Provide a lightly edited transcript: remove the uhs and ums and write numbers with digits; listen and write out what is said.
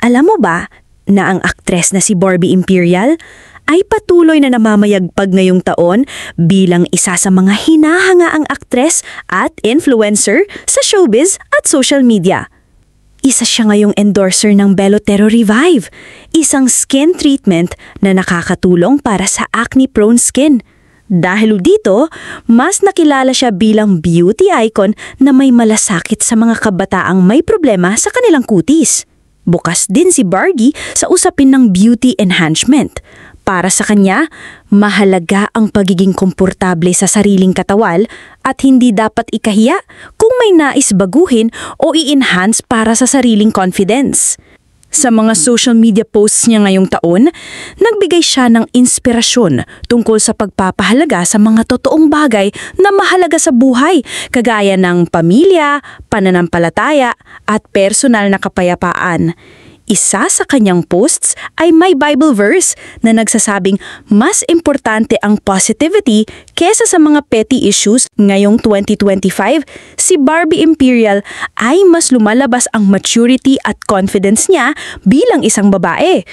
Alam mo ba na ang aktres na si Barbie Imperial ay patuloy na namamayagpag ngayong taon bilang isa sa mga hinahangaang aktres at influencer sa showbiz at social media. Isa siya ngayong endorser ng Bellotero Revive, isang skin treatment na nakakatulong para sa acne-prone skin. Dahil dito, mas nakilala siya bilang beauty icon na may malasakit sa mga kabataang may problema sa kanilang kutis. Bukas din si Barbie sa usapin ng beauty enhancement. Para sa kanya, mahalaga ang pagiging komportable sa sariling katawan at hindi dapat ikahiya kung may nais baguhin o i-enhance para sa sariling confidence. Sa mga social media posts niya ngayong taon, nagbigay siya ng inspirasyon tungkol sa pagpapahalaga sa mga totoong bagay na mahalaga sa buhay, kagaya ng pamilya, pananampalataya at personal na kapayapaan. Isa sa kanyang posts ay may Bible verse na nagsasabing mas importante ang positivity kesa sa mga petty issues. Ngayong 2025, si Barbie Imperial ay mas lumalabas ang maturity at confidence niya bilang isang babae.